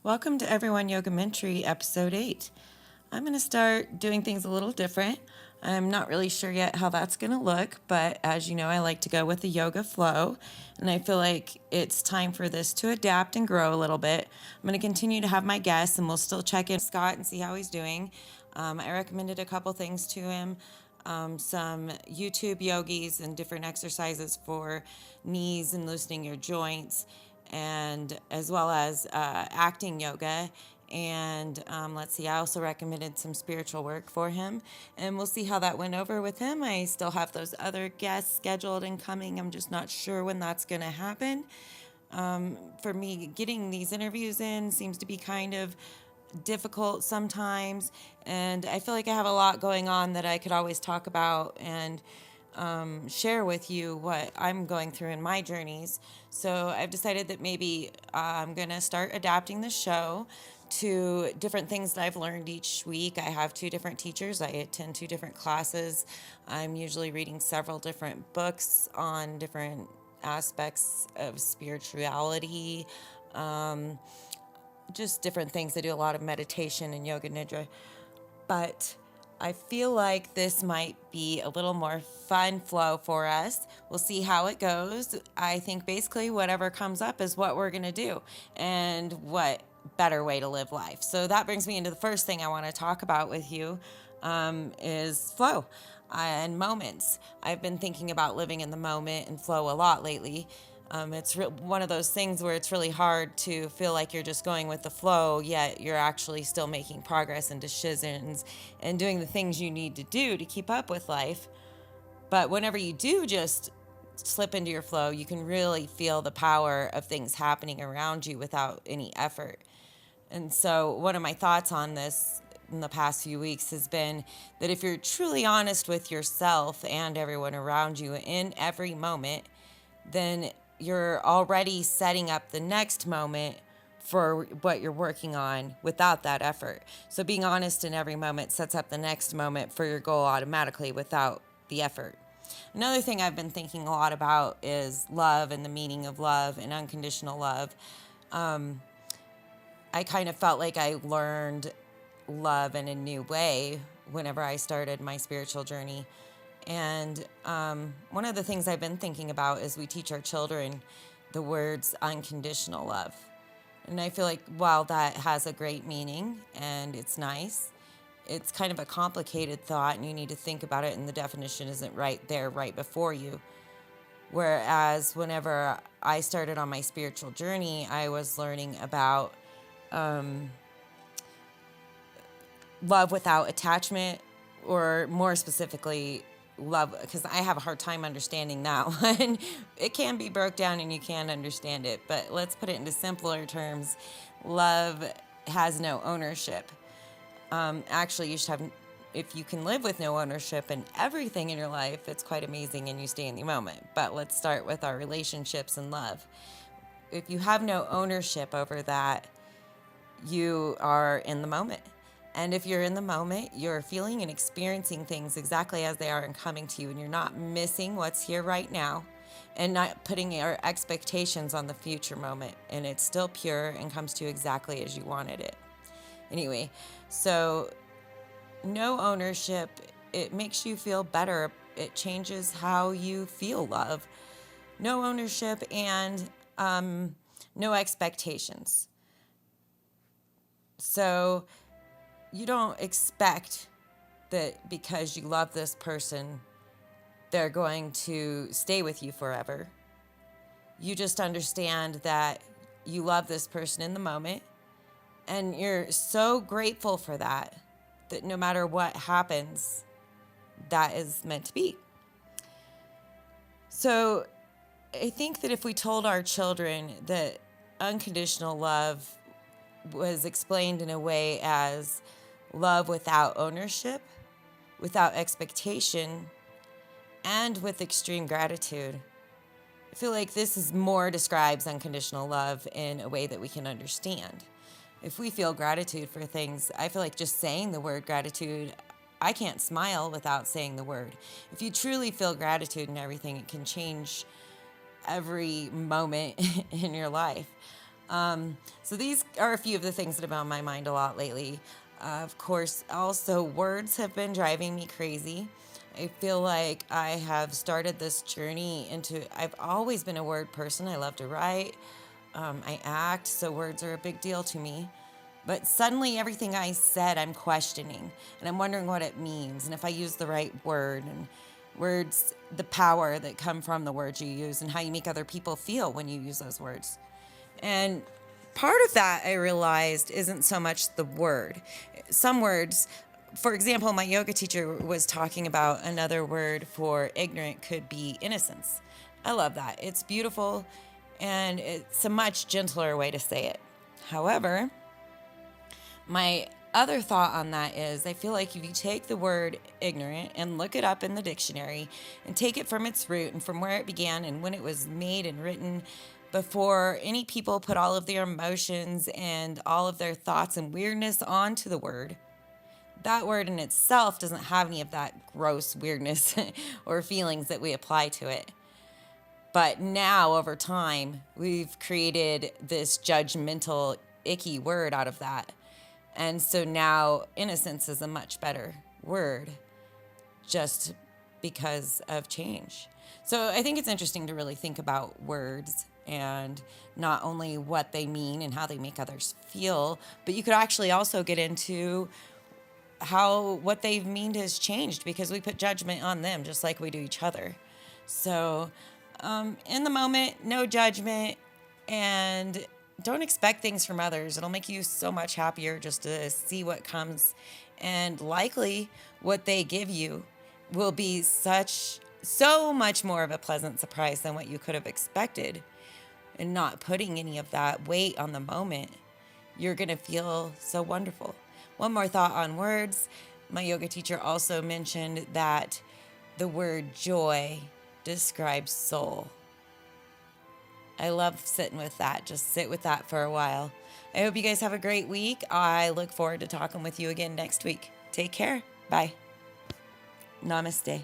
Welcome to Everyone Yogamentary Episode 8. I'm going to start doing things a little different. I'm not really sure yet how that's going to look, but as you know, I like to go with the yoga flow, and I feel like it's time for this to adapt and grow a little bit. I'm going to continue to have my guests, and we'll still check in with Scott and see how he's doing. I recommended a couple things to him. Some YouTube yogis and different exercises for knees and loosening your joints, and as well as acting yoga. And let's see, I also recommended some spiritual work for him, and we'll see how that went over with him. I still have those other guests scheduled and coming. I'm just not sure when that's going to happen. For me, getting these interviews in seems to be kind of difficult sometimes, and I feel like I have a lot going on that I could always talk about and share with you what I'm going through in my journeys. So I've decided that maybe I'm going to start adapting the show to different things that I've learned each week. I have two different teachers. I attend two different classes. I'm usually reading several different books on different aspects of spirituality, just different things. I do a lot of meditation and yoga nidra. But I feel like this might be a little more fun flow for us. We'll see how it goes. I think basically whatever comes up is what we're going to do, and what better way to live life. So that brings me into the first thing I want to talk about with you, is flow and moments. I've been thinking about living in the moment and flow a lot lately. It's one of those things where it's really hard to feel like you're just going with the flow, yet you're actually still making progress and decisions and doing the things you need to do to keep up with life. But whenever you do just slip into your flow, you can really feel the power of things happening around you without any effort. And so one of my thoughts on this in the past few weeks has been that if you're truly honest with yourself and everyone around you in every moment, then you're already setting up the next moment for what you're working on without that effort. So being honest in every moment sets up the next moment for your goal automatically without the effort. Another thing I've been thinking a lot about is love and the meaning of love and unconditional love. I kind of felt like I learned love in a new way whenever I started my spiritual journey. And one of the things I've been thinking about is we teach our children the words unconditional love. And I feel like while that has a great meaning and it's nice, it's kind of a complicated thought, and you need to think about it, and the definition isn't right there right before you. Whereas whenever I started on my spiritual journey, I was learning about love without attachment, or more specifically, love, because I have a hard time understanding that one. It can be broke down and you can understand it, but let's put it into simpler terms. Love has no ownership. Actually, you should have, if you can live with no ownership in everything in your life, it's quite amazing and you stay in the moment. But let's start with our relationships and love. If you have no ownership over that, you are in the moment. And if you're in the moment, you're feeling and experiencing things exactly as they are and coming to you, and you're not missing what's here right now and not putting your expectations on the future moment, and it's still pure and comes to you exactly as you wanted it. Anyway, so no ownership, it makes you feel better. It changes how you feel love. No ownership and no expectations. So you don't expect that because you love this person, they're going to stay with you forever. You just understand that you love this person in the moment, and you're so grateful for that, that no matter what happens, that is meant to be. So I think that if we told our children that unconditional love was explained in a way as love without ownership, without expectation, and with extreme gratitude, I feel like this is more describes unconditional love in a way that we can understand. If we feel gratitude for things, I feel like just saying the word gratitude, I can't smile without saying the word. If you truly feel gratitude in everything, it can change every moment in your life. So these are a few of the things that have been on my mind a lot lately. Of course, also words have been driving me crazy. I feel like I have started this journey into, I've always been a word person. I love to write, I act, so words are a big deal to me. But suddenly everything I said, I'm questioning and I'm wondering what it means and if I use the right word and words, the power that come from the words you use and how you make other people feel when you use those words. And part of that I realized isn't so much the word. Some words, for example, my yoga teacher was talking about another word for ignorant could be innocence. I love that. It's beautiful and it's a much gentler way to say it. However, my other thought on that is I feel like if you take the word ignorant and look it up in the dictionary and take it from its root and from where it began and when it was made and written, before any people put all of their emotions and all of their thoughts and weirdness onto the word, that word in itself doesn't have any of that gross weirdness or feelings that we apply to it. But now, over time, we've created this judgmental, icky word out of that. And so now innocence is a much better word just because of change. So I think it's interesting to really think about words and not only what they mean and how they make others feel, but you could actually also get into how what they mean has changed because we put judgment on them just like we do each other. So in the moment, no judgment, and don't expect things from others. It'll make you so much happier just to see what comes. And likely what they give you will be so much more of a pleasant surprise than what you could have expected. And not putting any of that weight on the moment, you're going to feel so wonderful. One more thought on words. My yoga teacher also mentioned that the word joy describes soul. I love sitting with that. Just sit with that for a while. I hope you guys have a great week. I look forward to talking with you again next week. Take care. Bye. Namaste.